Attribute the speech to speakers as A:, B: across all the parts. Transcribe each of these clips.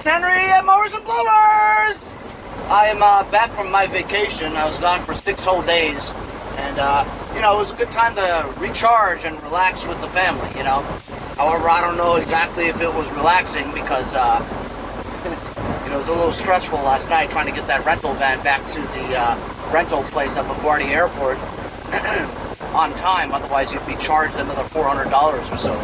A: is Henry at Mowers and Blowers! I am back from my vacation. I was gone for 6 whole days. And, you know, it was a good time to recharge and relax with the family, you know. However, I don't know exactly if it was relaxing because, you know, it was a little stressful last night trying to get that rental van back to the rental place at LaGuardia Airport on time. Otherwise, you'd be charged another $400 or so.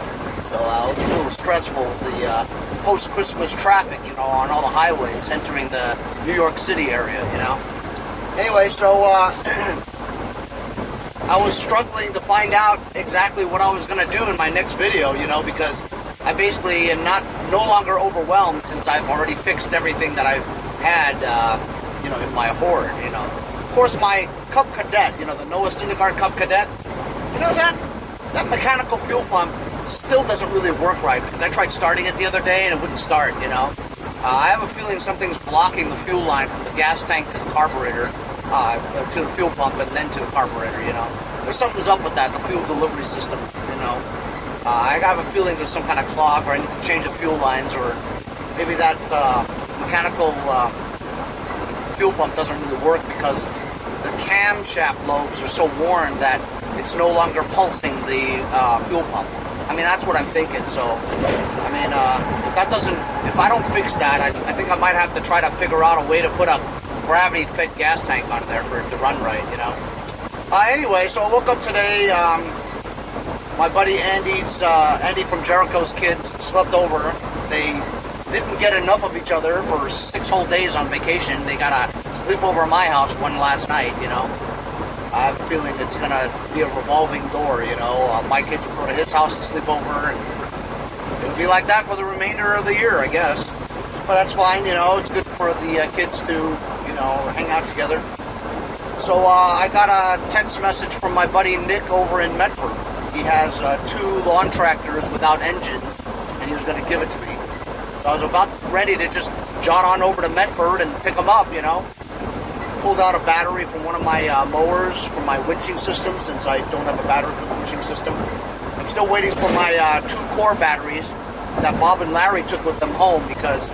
A: So it was a little stressful, the post-Christmas traffic, you know, on all the highways entering the New York City area, you know. Anyway, so I was struggling to find out exactly what I was going to do in my next video, you know, because I basically am no longer overwhelmed since I've already fixed everything that I've had, you know, in my hoard, you know. Of course, my Cub Cadet, you know, the Noah Syndergaard Cub Cadet, you know, that mechanical fuel pump still doesn't really work right because I tried starting it the other day and it wouldn't start, you know. I have a feeling something's blocking the fuel line from the gas tank to the carburetor, to the fuel pump and then to the carburetor, you know. There's something's up with that, the fuel delivery system, you know. I have a feeling there's some kind of clog or I need to change the fuel lines, or maybe that mechanical fuel pump doesn't really work because the camshaft lobes are so worn that it's no longer pulsing the fuel pump. I mean, that's what I'm thinking. So, I mean, if I don't fix that, I think I might have to try to figure out a way to put a gravity-fed gas tank on there for it to run right, you know. Anyway, so I woke up today. My buddy Andy from Jericho's kids slept over. They didn't get enough of each other for 6 whole days on vacation. They got a sleepover at my house one last night, you know. I have a feeling it's going to be a revolving door, you know. My kids will go to his house and sleep over, and it'll be like that for the remainder of the year, I guess. But that's fine, you know. It's good for the kids to, you know, hang out together. So I got a text message from my buddy Nick over in Medford. He has 2 lawn tractors without engines, and he was going to give it to me. So I was about ready to just jot on over to Medford and pick them up, you know. Pulled out a battery from one of my mowers for my winching system, since I don't have a battery for the winching system. I'm still waiting for my 2 core batteries that Bob and Larry took with them home, because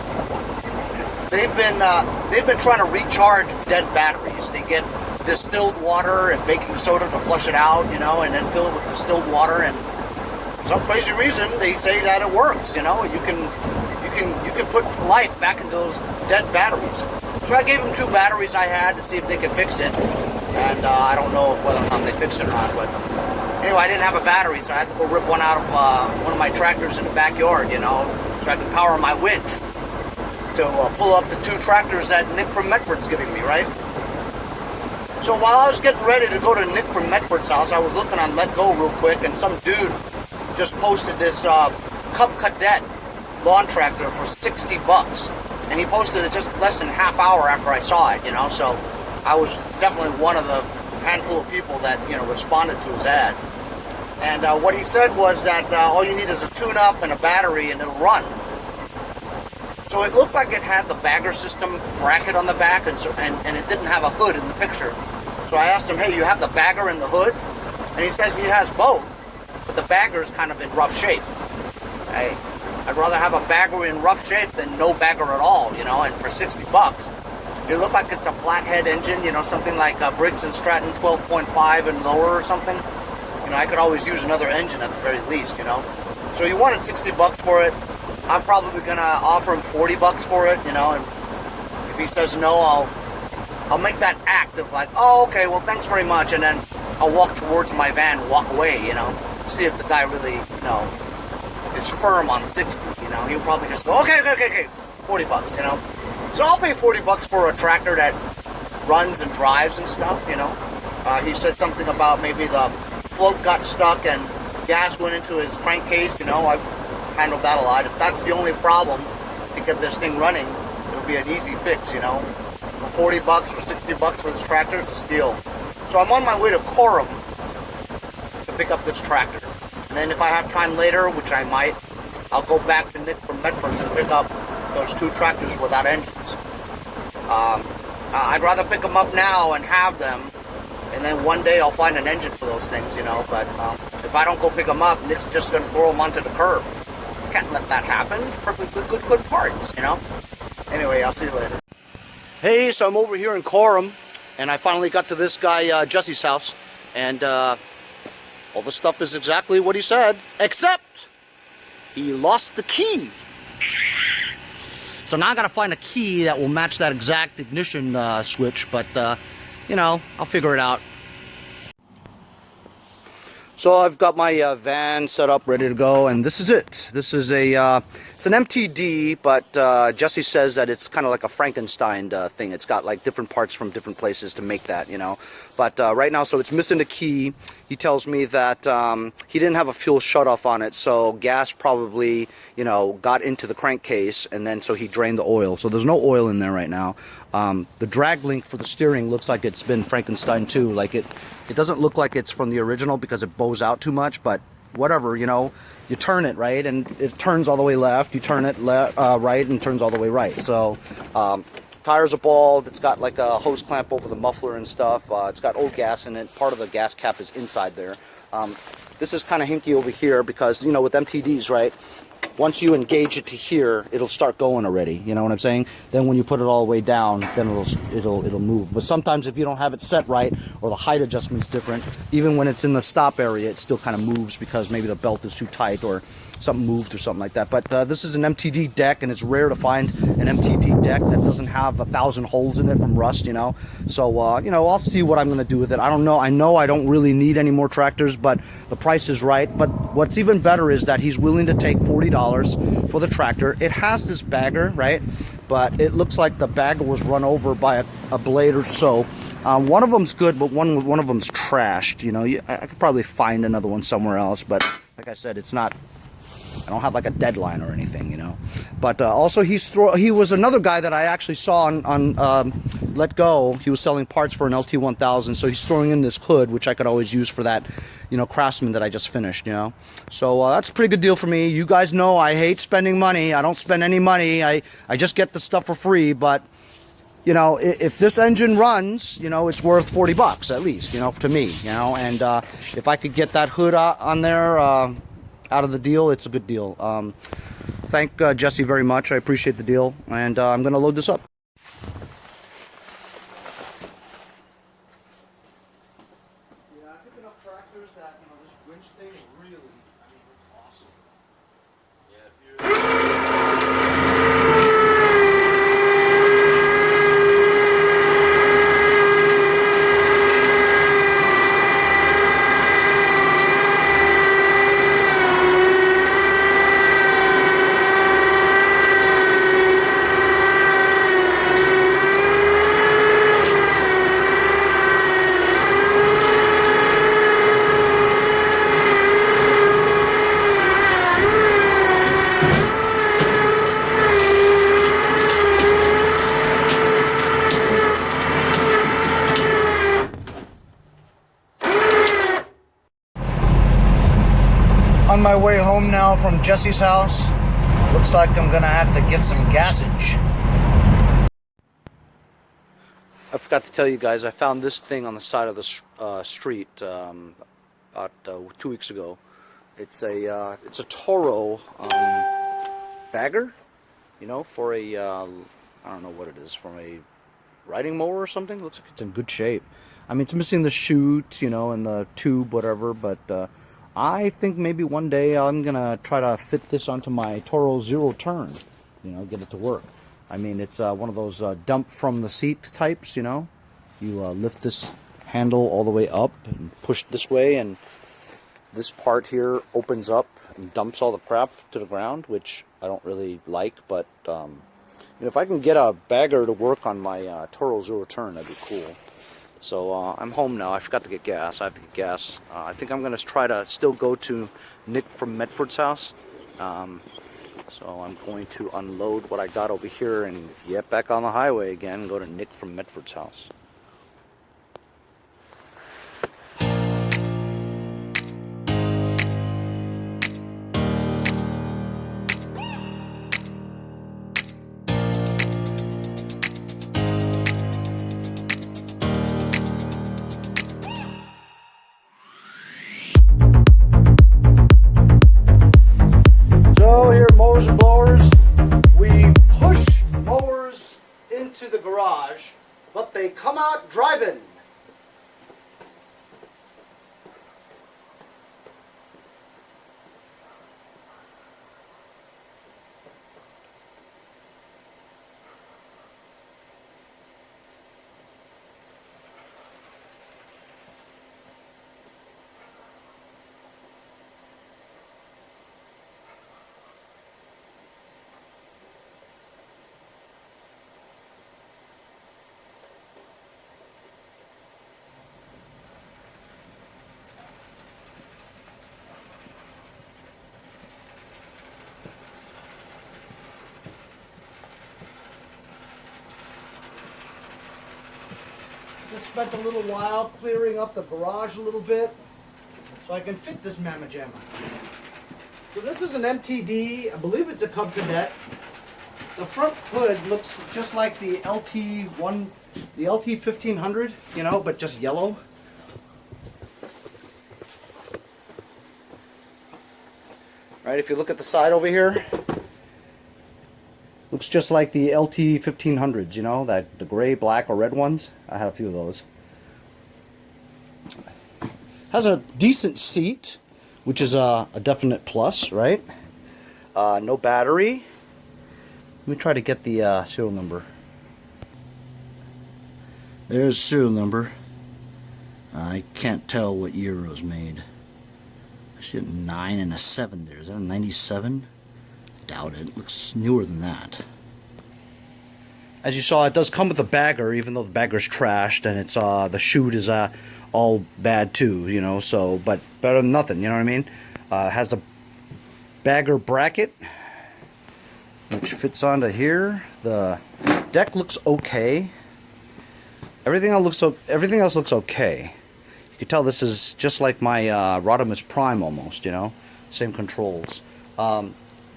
A: they've been trying to recharge dead batteries. They get distilled water and baking soda to flush it out, you know, and then fill it with distilled water, and for some crazy reason they say that it works, you know. You can put life back into those dead batteries. So I gave them 2 batteries I had to see if they could fix it, and I don't know whether or not they fixed it or not, but anyway, I didn't have a battery, so I had to go rip one out of one of my tractors in the backyard, you know, so I could power my winch to pull up the 2 tractors that Nick from Medford's giving me, right? So while I was getting ready to go to Nick from Medford's house, I was looking on Letgo real quick, and some dude just posted this Cub Cadet lawn tractor for $60. And he posted it just less than half hour after I saw it, you know, so I was definitely one of the handful of people that, you know, responded to his ad. And what he said was that all you need is a tune-up and a battery and it'll run. So it looked like it had the Bagger system bracket on the back, and it didn't have a hood in the picture. So I asked him, hey, you have the Bagger and the hood? And he says he has both, but the Bagger's kind of in rough shape. Hey, I'd rather have a Bagger in rough shape than no Bagger at all, you know, and for $60. It looked like it's a flathead engine, you know, something like a Briggs & Stratton 12.5 and lower or something. You know, I could always use another engine at the very least, you know. So he wanted $60 for it. I'm probably going to offer him $40 for it, you know, and if he says no, I'll make that act of like, oh, okay, well, thanks very much, and then I'll walk towards my van and walk away, you know, see if the guy really, you know, is firm on 60, you know. He'll probably just go, okay, $40, you know. So I'll pay $40 for a tractor that runs and drives and stuff, you know. He said something about maybe the float got stuck and gas went into his crankcase, you know. I've handled that a lot. If that's the only problem to get this thing running, it'll be an easy fix, you know. For $40 or $60 for this tractor, it's a steal. So I'm on my way to Coram to pick up this tractor. And then if I have time later, which I might, I'll go back to Nick from Medford and pick up those 2 tractors without engines. I'd rather pick them up now and have them, and then one day I'll find an engine for those things, you know. But if I don't go pick them up, Nick's just going to throw them onto the curb. can't let that happen. It's perfectly good parts, you know? Anyway, I'll see you later. Hey, so I'm over here in Coram, and I finally got to this guy, Jesse's house, and all the stuff is exactly what he said, except he lost the key. So now I gotta find a key that will match that exact ignition switch, but you know, I'll figure it out. So I've got my van set up, ready to go, and this is it. This is a, it's an MTD, but Jesse says that it's kind of like a Frankenstein thing. It's got like different parts from different places to make that, you know. But right now, so it's missing the key. He tells me that he didn't have a fuel shutoff on it, so gas probably, you know, got into the crankcase, and then so he drained the oil. So there's no oil in there right now. The drag link for the steering looks like it's been Frankenstein too. Like it doesn't look like it's from the original because it bows out too much, but whatever, you know, you turn it right and it turns all the way left, you turn it right and turns all the way right. So tires are bald, it's got like a hose clamp over the muffler and stuff, it's got old gas in it, part of the gas cap is inside there. This is kind of hinky over here because, you know, with MTDs, right, once you engage it to here, it'll start going already, you know what I'm saying? Then when you put it all the way down, then it'll move. But sometimes if you don't have it set right, or the height adjustment's different, even when it's in the stop area, it still kind of moves because maybe the belt is too tight or something moved or something like that. But this is an MTD deck, and it's rare to find an MTD deck that doesn't have 1,000 holes in it from rust, you know? So, you know, I'll see what I'm going to do with it. I don't know. I know I don't really need any more tractors, but the price is right. But what's even better is that he's willing to take $40 for the tractor. It has this bagger, right? But it looks like the bagger was run over by a blade or so. One of them's good, but one of them's trashed. You know, I could probably find another one somewhere else, but like I said, it's not. I don't have like a deadline or anything, you know. But also he was another guy that I actually saw on Letgo. He was selling parts for an LT1000, so he's throwing in this hood, which I could always use for that, you know, Craftsman that I just finished, you know. So that's a pretty good deal for me. You guys know I hate spending money. I don't spend any money. I just get the stuff for free, but you know, if this engine runs, you know, it's worth 40 bucks at least, you know, to me, you know. And if I could get that hood on there out of the deal, it's a good deal. Thank Jesse very much. I appreciate the deal, and I'm going to load this up. Yeah, I'm picking up tractors that, you know, this winch thing really, I mean, it's awesome. Yeah, if you... On my way home now from Jesse's house. Looks like I'm gonna have to get some gassage. I forgot to tell you guys, I found this thing on the side of the street about 2 weeks ago. It's a Toro Bagger, you know, for a I don't know what it is, from a riding mower or something. Looks like it's in good shape. I mean, it's missing the chute, you know, and the tube, whatever, but I think maybe one day I'm gonna try to fit this onto my Toro Zero Turn, you know, get it to work. I mean, it's one of those dump from the seat types, you know. You lift this handle all the way up and push this way, and this part here opens up and dumps all the crap to the ground, which I don't really like, but you know, if I can get a bagger to work on my Toro Zero Turn, that'd be cool. So I'm home now. I forgot to get gas. I have to get gas. I think I'm going to try to still go to Nick from Medford's house. So I'm going to unload what I got over here and get back on the highway again and go to Nick from Medford's house. So here mud blowers. We push mowers into the garage, but they come out driving. Just spent a little while clearing up the garage a little bit so I can fit this mamma jamma. So this is an MTD, I believe it's a Cub Cadet. The front hood looks just like the LT1500, you know, but just yellow. Right, if you look at the side over here, looks just like the LT1500s, you know, that the gray, black, or red ones. I had a few of those. Has a decent seat, which is a definite plus, right? No battery. Let me try to get the serial number. There's the serial number. I can't tell what year it was made. I see a 9 and a 7 there. Is that a 97? Doubt it. It looks newer than that. As you saw, it does come with a bagger, even though the bagger's trashed, and it's the chute is all bad too, you know. So, but better than nothing, you know what I mean? It has the bagger bracket, which fits onto here. The deck looks okay. Everything else looks okay. You can tell this is just like my Rodimus Prime almost, you know, same controls.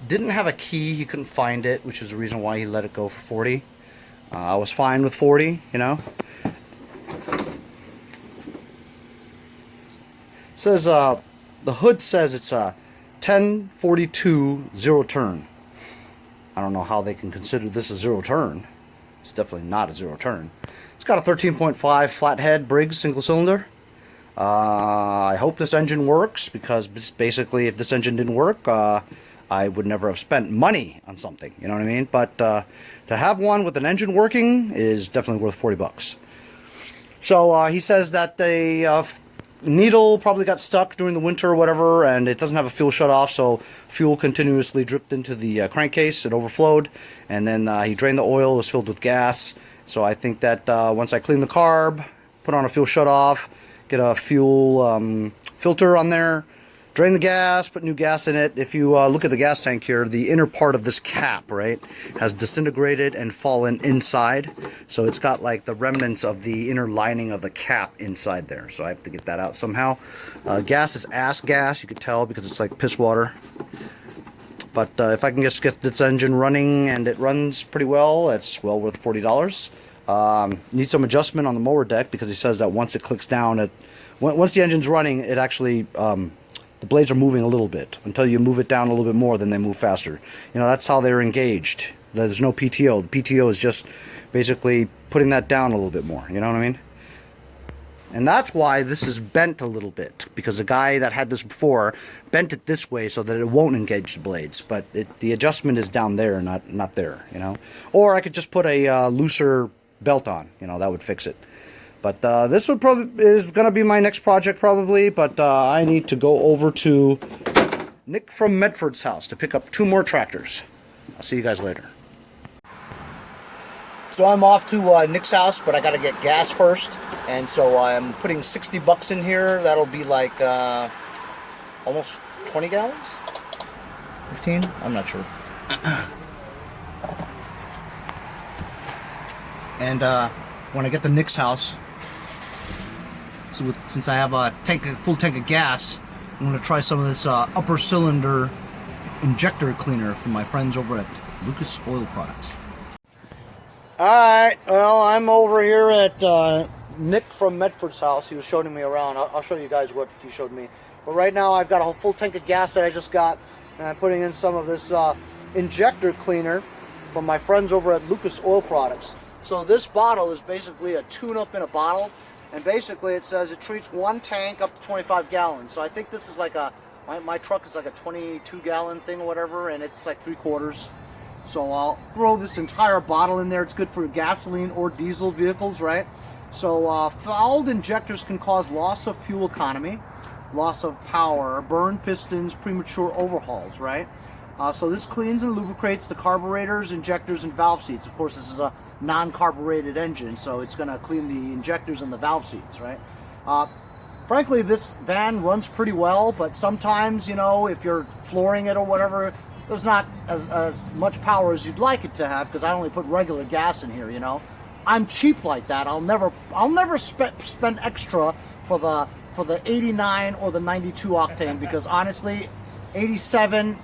A: Didn't have a key, he couldn't find it, which is the reason why he let it go for 40. I was fine with 40, you know. It says the hood says it's a 1042 zero turn. I don't know how they can consider this a zero turn. It's definitely not a zero turn. It's got a 13.5 flathead Briggs single cylinder. I hope this engine works, because basically if this engine didn't work, I would never have spent money on something, you know what I mean? But to have one with an engine working is definitely worth 40 bucks. So he says that the needle probably got stuck during the winter or whatever, and it doesn't have a fuel shut off, so fuel continuously dripped into the crankcase. It overflowed, and then he drained the oil. It was filled with gas. So I think that once I clean the carb, put on a fuel shut off, get a fuel filter on there, drain the gas, put new gas in it. If you look at the gas tank here, the inner part of this cap, right, has disintegrated and fallen inside. So it's got like the remnants of the inner lining of the cap inside there. So I have to get that out somehow. Gas is ass gas, you could tell, because it's like piss water. But if I can just get this engine running, and it runs pretty well, it's well worth $40. Need some adjustment on the mower deck, because he says that once it clicks down, once the engine's running, it actually the blades are moving a little bit. Until you move it down a little bit more, then they move faster. You know, that's how they're engaged. There's no PTO. The PTO is just basically putting that down a little bit more. You know what I mean? And that's why this is bent a little bit, because the guy that had this before bent it this way so that it won't engage the blades. But the adjustment is down there, not there. You know, or I could just put a looser belt on. You know, that would fix it. But this is going to be my next project probably, but I need to go over to Nick from Medford's house to pick up 2 more tractors. I'll see you guys later. So I'm off to Nick's house, but I got to get gas first, and so I'm putting 60 bucks in here. That'll be like almost 20 gallons? 15? I'm not sure. And when I get to Nick's house, so since I have a full tank of gas, I'm going to try some of this upper cylinder injector cleaner from my friends over at Lucas Oil Products. Alright, well, I'm over here at Nick from Medford's house. He was showing me around. I'll show you guys what he showed me. But right now I've got a full tank of gas that I just got, and I'm putting in some of this injector cleaner from my friends over at Lucas Oil Products. So this bottle is basically a tune-up in a bottle, and basically it says it treats one tank up to 25 gallons. So I think this is like a, my truck is like a 22-gallon thing or whatever, and it's like 3/4. So I'll throw this entire bottle in there. It's good for gasoline or diesel vehicles, right? So fouled injectors can cause loss of fuel economy, loss of power, burn pistons, premature overhauls, right? So this cleans and lubricates the carburetors, injectors, and valve seats. Of course, this is a non-carbureted engine, so it's going to clean the injectors and the valve seats, right? Frankly, this van runs pretty well, but sometimes, you know, if you're flooring it or whatever, there's not as much power as you'd like it to have, because I only put regular gas in here, you know. I'm cheap like that. I'll never spend extra for the 89 or the 92 octane, because honestly, 87,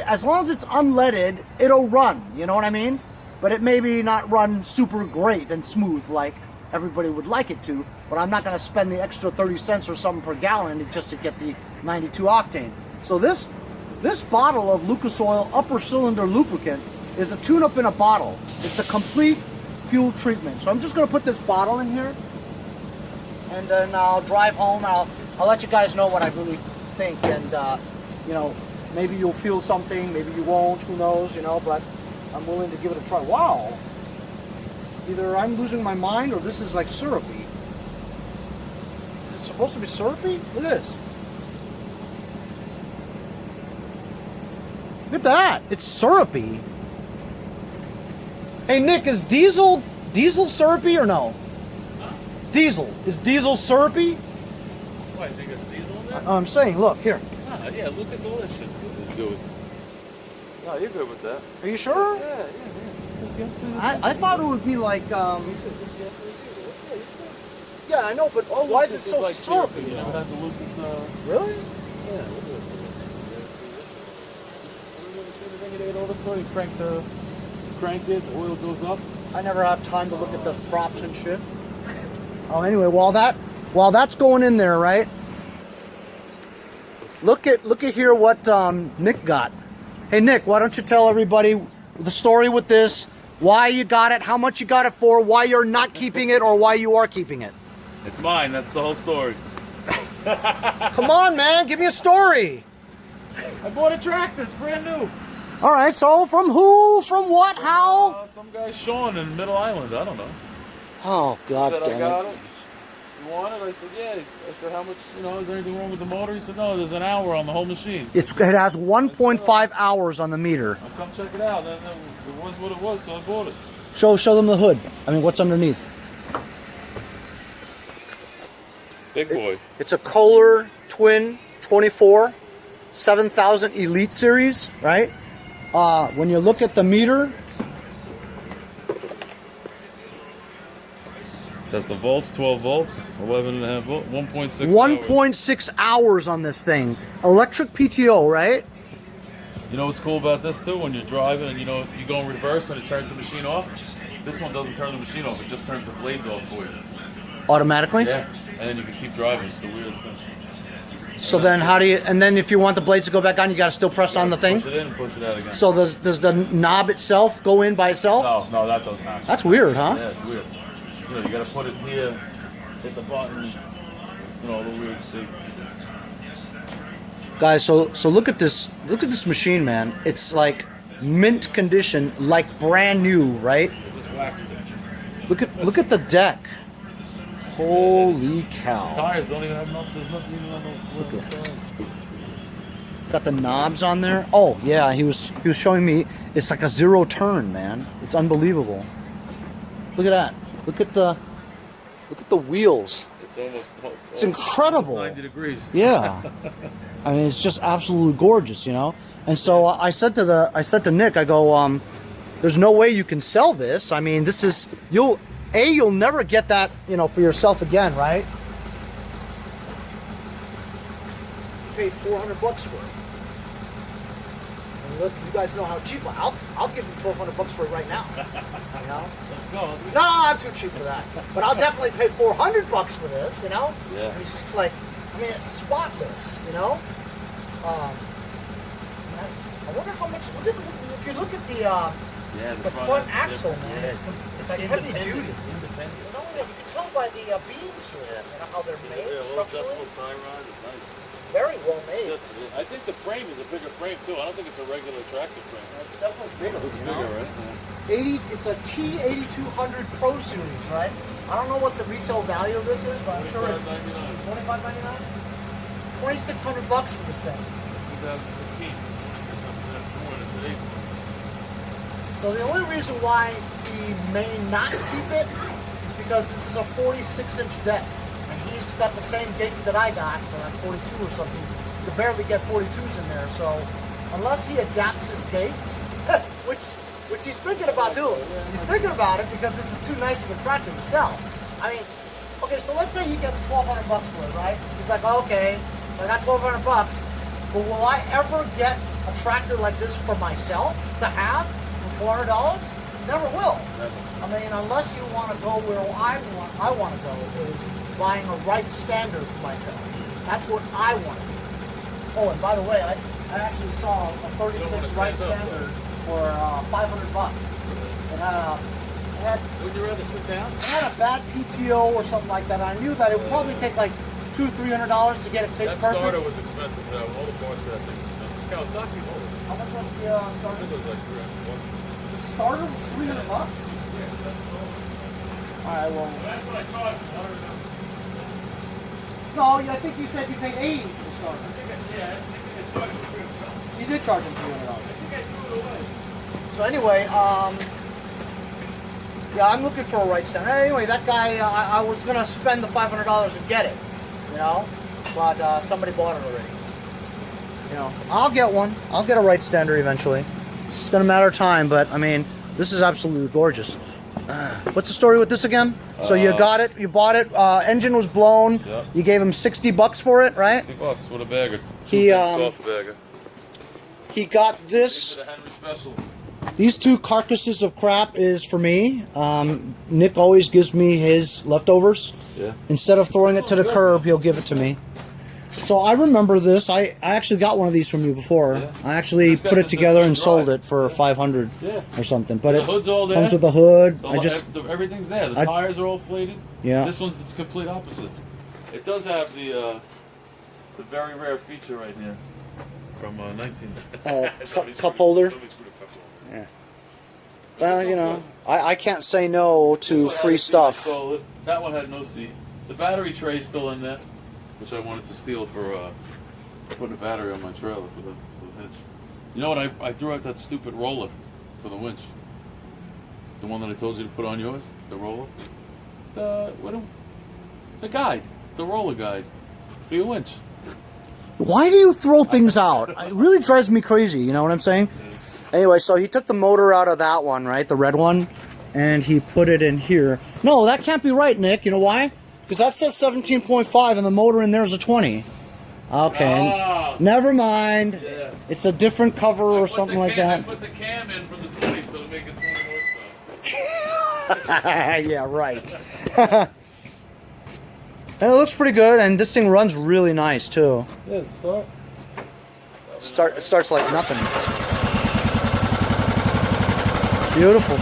A: as long as it's unleaded, it'll run, you know what I mean? But it maybe not run super great and smooth like everybody would like it to, but I'm not going to spend the extra 30 cents or something per gallon just to get the 92 octane. So this bottle of Lucas Oil upper cylinder lubricant is a tune-up in a bottle. It's a complete fuel treatment. So I'm just going to put this bottle in here, and then I'll drive home. I'll let you guys know what I really think, and you know, maybe you'll feel something, maybe you won't, who knows, you know, but I'm willing to give it a try. Wow! Either I'm losing my mind or this is like syrupy. Is it supposed to be syrupy? Look at this. Look at that. It's syrupy. Hey Nick, is diesel syrupy or no? Huh? Diesel. Is diesel syrupy?
B: Why, you think it's diesel in there?
A: I'm saying, look, here.
B: Ah, yeah, Lucas Oil shit is good. No, you're good with that.
A: Are you sure?
B: Yeah.
A: I thought it would be like, yeah, I know, but why is it so
B: like
A: syrupy?
B: You never had the Lucas,
A: Really?
B: Yeah, what's it? You crank it, the oil goes up.
A: I never have time to look at the props and shit. Oh, anyway, while that's going in there, right? Look at here what Nick got. Hey Nick, why don't you tell everybody the story with this, why you got it, how much you got it for, why you're not keeping it, or why you are keeping it.
B: It's mine, that's the whole story.
A: Come on, man, give me a story.
B: I bought a tractor, it's brand new.
A: All right, so from who, from what, how?
B: Some guy Sean in Middle Island, I don't know.
A: Oh, God
B: said,
A: damn
B: I got
A: it.
B: it. You want it? I said, yeah. I said, how much, you know, is there anything wrong with the motor? He said, no, there's an hour on the whole machine.
A: It has 1.5 hours on the meter.
B: I'll come check it out. And then it was what it was, so I bought it.
A: Show them the hood. I mean, what's underneath?
B: Big boy.
A: It's a Kohler Twin 24 7000 Elite Series, right? When you look at the meter,
B: that's the volts, 12 volts, 11.5 volts, 1.6
A: 1.6 hours on this thing. Electric PTO, right?
B: You know what's cool about this too? When you're driving and you know you go in reverse and it turns the machine off. This one doesn't turn the machine off; it just turns the blades off for you.
A: Automatically?
B: Yeah, and then you can keep driving. It's the weirdest thing.
A: So then how do you, and then if you want the blades to go back on, you got to still press on the thing?
B: Push it in and push it out again.
A: So does the knob itself go in by itself?
B: No, that does not.
A: That's weird, huh?
B: Yeah, it's weird. You know, you got to put it here, hit the button, you know, all the weird shit.
A: Guys, so look at this machine, man. It's like mint condition, like brand new, right?
B: It just waxed it.
A: Look at the deck. Holy cow.
B: The tires don't even have enough, there's nothing even on the tires.
A: Got the knobs on there. Oh yeah, he was showing me it's like a zero turn, man. It's unbelievable. Look at that. Look at the wheels.
B: It's almost
A: It's incredible.
B: Almost 90 degrees.
A: Yeah. I mean, it's just absolutely gorgeous, you know. And so I said to Nick, I go, there's no way you can sell this. I mean, this is you'll never get that, you know, for yourself again, right? You paid $400 for it. And look, you guys know how cheap. I'll give you $1,200 for it right now. You know?
B: Let's go.
A: No, I'm too cheap for that. But I'll definitely pay $400 for this, you know?
B: Yeah.
A: And it's just like, I mean, it's spotless, you know? I wonder how much. Look at if you look at the front axle, man. It's like heavy duty.
B: It's independent.
A: You know, you can tell by the beams here, you know, how they're made.
B: Yeah, a little adjustable tie rod is nice.
A: Very well made.
B: I think the frame is a bigger frame too. I don't think it's a regular tractor frame.
A: It's definitely bigger.
B: It's bigger, right?
A: 80. It's a T8200 Pro Series, right? I don't know what the retail value of this is, but I'm sure it's $25.99. $2,600 for this thing.
B: 2015.
A: So the only reason why he may not keep it is because this is a 46-inch deck. And he's got the same gates that I got, but I'm 42 or something. You can barely get 42s in there. So unless he adapts his gates, which he's thinking about doing. He's thinking about it because this is too nice of a tractor to sell. I mean, okay, so let's say he gets $1,200 for it, right? He's like, okay, I got $1,200, but will I ever get a tractor like this for myself to have for $400? Never will.
B: Never.
A: I mean, unless you want to go where I want to go, is buying a right stander for myself. That's what I want to do. Oh, and by the way, I actually saw a 36 right stander for $500. It had,
B: would you rather sit down?
A: it had a bad PTO or something like that. I knew that it would probably take like $200-300 to get it fixed
B: That
A: perfect.
B: starter was expensive. All the parts of that thing was expensive. Kawasaki motor.
A: How much was the
B: I
A: starter?
B: think it was like $300.
A: The starter was $300. All right, well.
B: That's what I charged. I don't remember.
A: No, I think you said you paid $80 for the starter.
B: I think I charged him $300.
A: You did charge him $300.
B: I think I threw it away.
A: So anyway, yeah, I'm looking for a right stand. Anyway, that guy, I was gonna spend the $500 and get it, you know, but somebody bought it already. You know, I'll get one. I'll get a right stander eventually. It's just gonna matter of time, but I mean, this is absolutely gorgeous. What's the story with this again? So you got it, you bought it. Engine was blown.
B: Yep.
A: You gave him $60 for it, right?
B: $60 with a bagger.
A: He
B: Soft bagger.
A: he got
B: These
A: this.
B: are the Henry specials.
A: These two carcasses of crap is for me. Nick always gives me his leftovers.
B: Yeah.
A: Instead of throwing it to the curb, he'll give it to me. So I remember this. I actually got one of these from you before.
B: Yeah.
A: I actually
B: It's got
A: put it
B: the
A: together and
B: drive.
A: sold it for $500
B: Yeah.
A: or something. But
B: The
A: it
B: hood's all there.
A: comes with the hood.
B: Everything's there. The tires are all flated.
A: Yeah.
B: This one's the complete opposite. It does have the very rare feature right here from 19.
A: cup holder.
B: Somebody screwed a cup holder.
A: Yeah.
B: But
A: Well,
B: this
A: you
B: one's
A: know,
B: good.
A: I can't say no
B: This
A: to
B: one had
A: free
B: a seat, I
A: stuff.
B: stole it. That one had no seat. The battery tray's still in there, which I wanted to steal for putting a battery on my trailer for the hitch. You know what? I threw out that stupid roller for the winch. The one that I told you to put on yours, the roller. The guide, the roller guide for your winch.
A: Why do you throw things out? It really drives me crazy, you know what I'm saying? Anyway, so he took the motor out of that one, right? The red one. And he put it in here. No, that can't be right, Nick. You know why? Because that says 17.5 and the motor in there is a 20. Okay.
B: Ah.
A: Never mind.
B: Yeah.
A: It's a different cover or something like
B: I
A: that.
B: put the cam in from the 20 so to make it 20 horsepower.
A: Yeah, right. And it looks pretty good, and this thing runs really nice too.
B: Yeah,
A: It starts like nothing. Beautiful.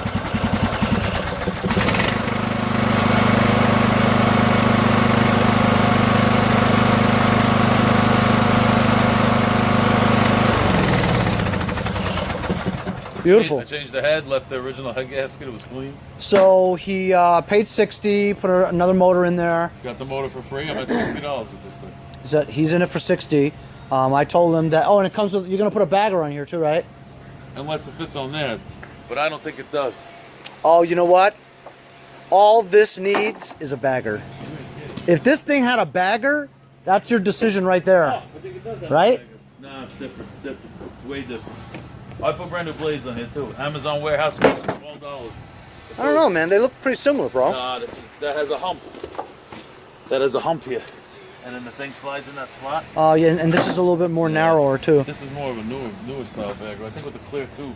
A: Beautiful.
B: I changed the head, left the original head gasket, it was clean.
A: So he paid $60, put another motor in there.
B: Got the motor for free, I'm at $60 with this thing.
A: He's in it for $60. I told him that. Oh, and it comes with. You're gonna put a bagger on here too, right?
B: Unless it fits on there, but I don't think it does.
A: Oh, you know what? All this needs is a bagger. If this thing had a bagger, that's your decision right there.
B: I think it does have
A: Right?
B: a bagger. No, it's different. It's different. It's way different. I put brand new blades on here too. Amazon warehouse special, $12.
A: I don't know, man. They look pretty similar, bro.
B: Nah, that has a hump. That has a hump here. And then the thing slides in that slot.
A: Oh, yeah, and this is a little bit more narrower too.
B: This is more of a newer style bagger. I think with the clear tube.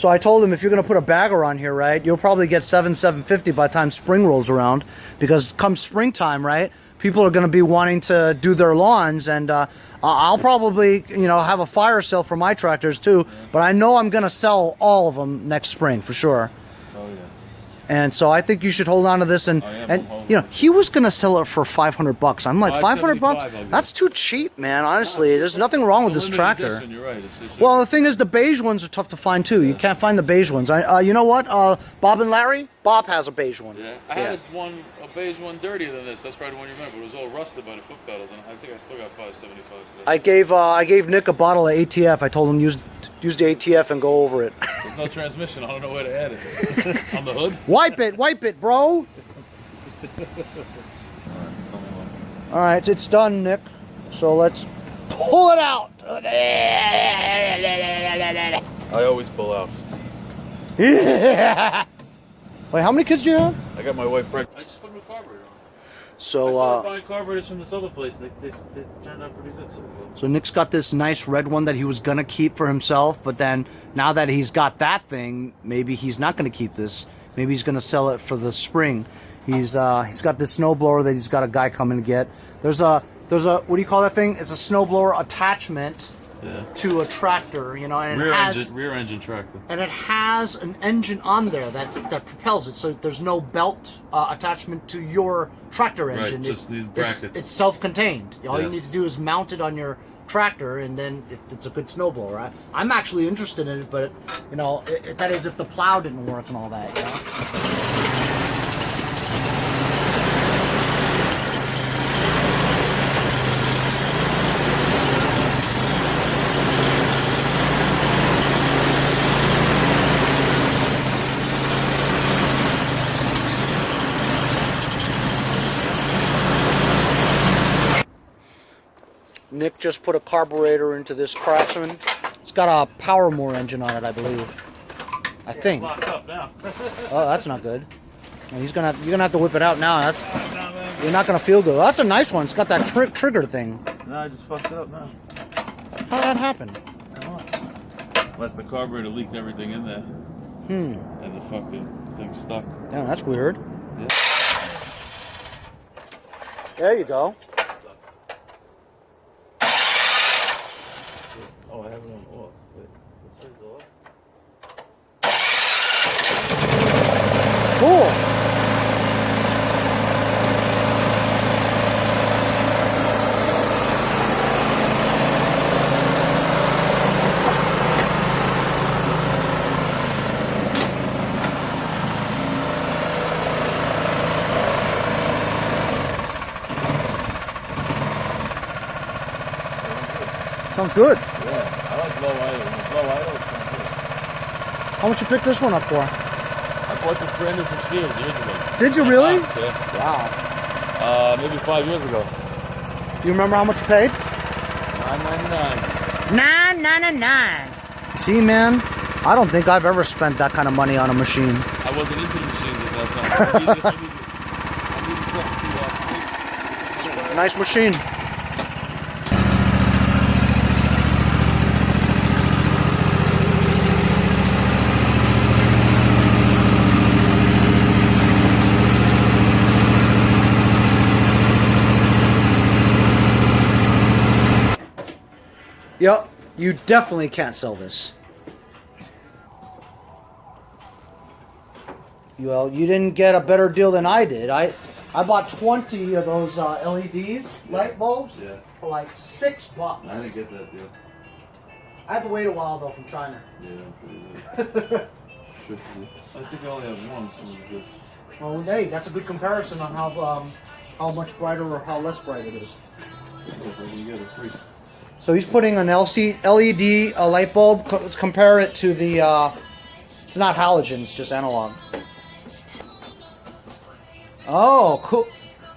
A: So I told him, if you're going to put a bagger on here, right, you'll probably get 750 by the time spring rolls around, because come springtime, right, people are going to be wanting to do their lawns, and I'll probably, you know, have a fire sale for my tractors too, but I know I'm going to sell all of them next spring for sure.
B: Oh yeah.
A: And so I think you should hold on to this, and you know, he was gonna sell it for $500. I'm like, $500? That's too cheap, man. Honestly, there's nothing wrong with this tractor.
B: Edition, you're right.
A: Well, the thing is, the beige ones are tough to find too. You can't find the beige ones. You know what? Bob and Larry. Bob has a beige one.
B: Yeah, I had a beige one dirtier than this. That's probably the one you remember. It was all rusted by the foot pedals, and I think I still got 575.
A: I gave Nick a bottle of ATF. I told him use the ATF and go over it.
B: There's no transmission. I don't know where to add it. On the hood?
A: Wipe it, bro. All right, it's done, Nick. So let's pull it out.
B: I always pull out.
A: Wait, how many kids do you have?
B: I got my wife pregnant. I just put a new carburetor on.
A: So,
B: I started buying carburetors from this other place. They turned out pretty good so far.
A: So Nick's got this nice red one that he was gonna keep for himself, but then now that he's got that thing, maybe he's not gonna keep this. Maybe he's gonna sell it for the spring. He's got this snowblower that he's got a guy coming to get. There's a what do you call that thing? It's a snowblower attachment to a tractor, you know, and
B: rear engine tractor.
A: And it has an engine on there that propels it, so there's no belt attachment to your tractor engine.
B: Right, just the brackets.
A: It's self-contained. All you need to do is mount it on your tractor, and then it's a good snowblower. Right? I'm actually interested in it, but you know, that is if the plow didn't work and all that. You know? Nick just put a carburetor into this Craftsman. It's got a power more engine on it, I believe. I think.
B: It's locked up now.
A: Oh, that's not good. And you're gonna have to whip it out now. You're not gonna feel good. Oh, that's a nice one. It's got that trigger thing.
B: No, I just fucked it up now.
A: How'd that happen?
B: Unless the carburetor leaked everything in there. And the fucking thing stuck.
A: Damn, that's weird.
B: Yeah.
A: There you go.
B: Oh, I have it on off. Wait, this is off.
A: Cool. Sounds good.
B: Yeah, I like low idle. Low idle, it sounds good.
A: How much you pick this one up for?
B: I bought this brand new from Sears years ago.
A: Did you really?
B: Yeah.
A: Wow.
B: Maybe 5 years ago.
A: Do you remember how much you paid?
B: $9.99.
A: $9.99. See, man, I don't think I've ever spent that kind of money on a machine.
B: I wasn't into the machines at that time. I needed something to
A: It's a nice machine. Yep, you definitely can't sell this. Well, you didn't get a better deal than I did. I bought 20 of those LEDs, light bulbs, for like $6.
B: I didn't get that deal.
A: I had to wait a while though from China.
B: Yeah, I think I only have one, so it's good.
A: Well, hey, that's a good comparison on how much brighter or how less bright it is.
B: You get it free.
A: So he's putting an LED light bulb. Let's compare it to the. It's not halogen; it's just analog. Oh, cool.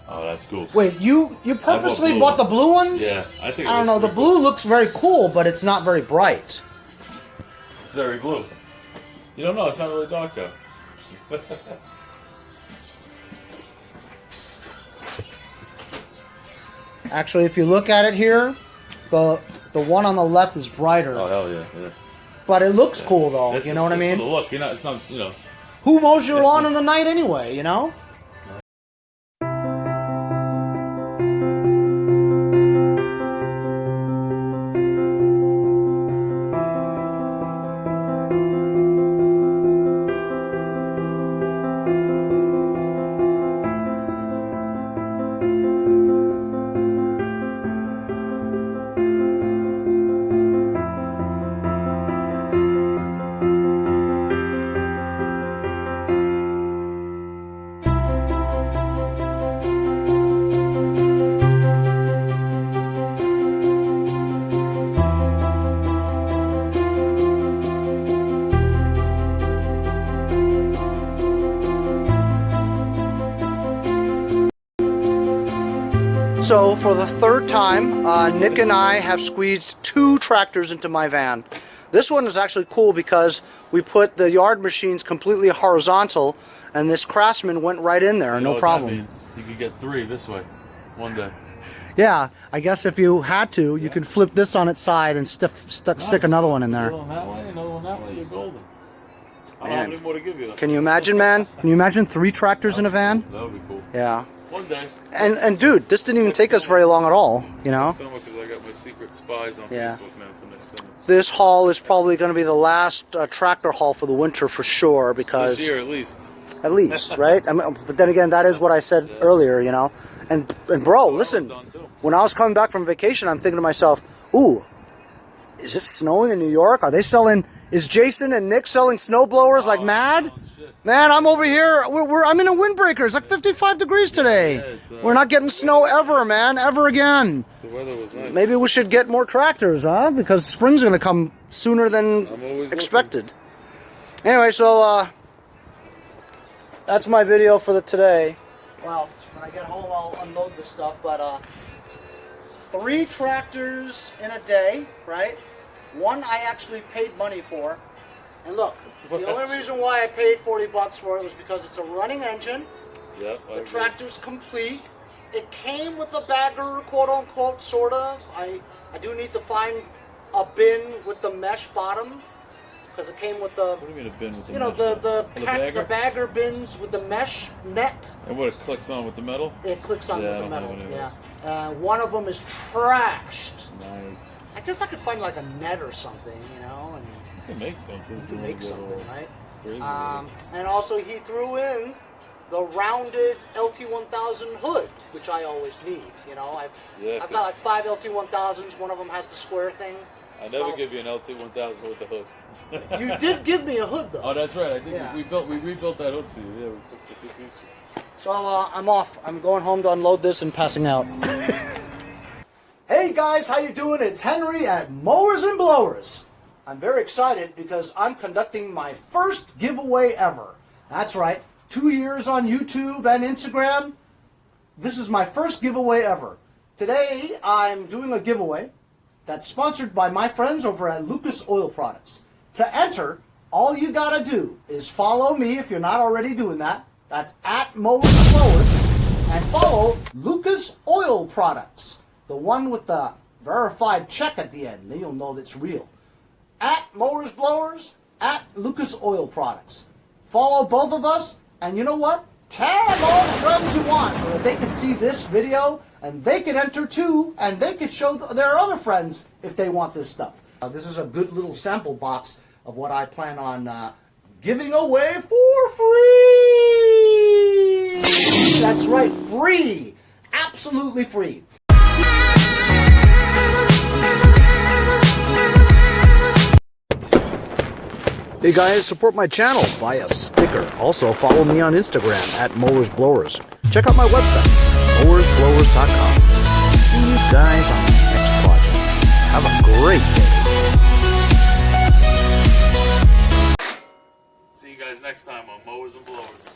B: Oh, that's cool.
A: Wait, you purposely bought the blue ones?
B: Yeah, I think.
A: I don't know. The blue looks very cool, but it's not very bright.
B: It's very blue. You don't know. It's not really dark though.
A: Actually, if you look at it here, the one on the left is brighter.
B: Oh hell yeah! Yeah.
A: But it looks cool though.
B: It's
A: You know what I mean?
B: For the look, it's not,
A: Who mows your lawn in the night anyway? You know. So for the third time, Nick and I have squeezed 2 tractors into my van. This one is actually cool because we put the Yardmachines completely horizontal, and this Craftsman went right in there, no problem.
B: That means you could get 3 this way one day.
A: Yeah, I guess if you had to, you could flip this on its side and stick another one in there.
B: One that way, another one that way, you're golden. I don't have any more to give you though.
A: Can you imagine, man? Can you imagine 3 tractors in a van?
B: That would be cool.
A: Yeah.
B: One day.
A: And dude, this didn't even take us very long at all, you know?
B: Summer, because I got my secret spies on Facebook now for next summer.
A: This haul is probably going to be the last tractor haul for the winter for sure, because
B: this year at least.
A: At least, right? I mean, but then again, that is what I said earlier, you know. And bro, listen, when I was coming back from vacation, I'm thinking to myself, ooh, is it snowing in New York? Are they selling? Is Jason and Nick selling snow blowers like mad? Man, I'm over here. I'm in a windbreaker. It's like 55 degrees today. Yeah, we're not getting snow ever, man, ever again.
B: The weather was nice.
A: Maybe we should get more tractors, huh? Because spring's going to come sooner than expected. Anyway, so that's my video for today. Well, when I get home, I'll unload this stuff. But 3 tractors in a day, right? 1 I actually paid money for. And look, the only reason why I paid 40 bucks for it was because it's a running engine.
B: Yep,
A: the tractor's complete. It came with a bagger, quote unquote, sort of. I do need to find a bin with the mesh bottom, because it came with the.
B: What do you mean a bin with the
A: you know,
B: mesh
A: the bagger bins with the mesh net.
B: And what, it clicks on with the metal?
A: It clicks on with the metal. Yeah. One of them is trashed.
B: Nice.
A: I guess I could find like a net or something, you know. And
B: you can make something.
A: You can make something, right?
B: Crazy,
A: and also he threw in the rounded LT1000 hood, which I always need. You know, I've got like 5 LT1000s. One of them has the square thing.
B: I never give you an LT1000 with the hood.
A: You did give me a hood though.
B: Oh, that's right. I think we rebuilt that hood for you. Yeah, we put the 2 pieces.
A: So I'm off. I'm going home to unload this and passing out. Hey guys, how you doing? It's Henry at Mowers and Blowers. I'm very excited because I'm conducting my first giveaway ever. That's right, 2 years on YouTube and Instagram. This is my first giveaway ever. Today I'm doing a giveaway that's sponsored by my friends over at Lucas Oil Products. To enter, all you gotta do is follow me if you're not already doing that. That's at Mowers and Blowers. And follow Lucas Oil Products, the one with the verified check at the end. Then you'll know that's real. At Mowers Blowers, at Lucas Oil Products. Follow both of us, and you know what? Tag all the friends you want so that they can see this video, and they can enter too, and they can show their other friends if they want this stuff. This is a good little sample box of what I plan on giving away for free. That's right, free. Absolutely free. Hey guys, support my channel, buy a sticker. Also follow me on Instagram at Mowers Blowers. Check out my website, mowersblowers.com. See you guys on the next project. Have a great day.
B: See you guys next time on Mowers and Blowers.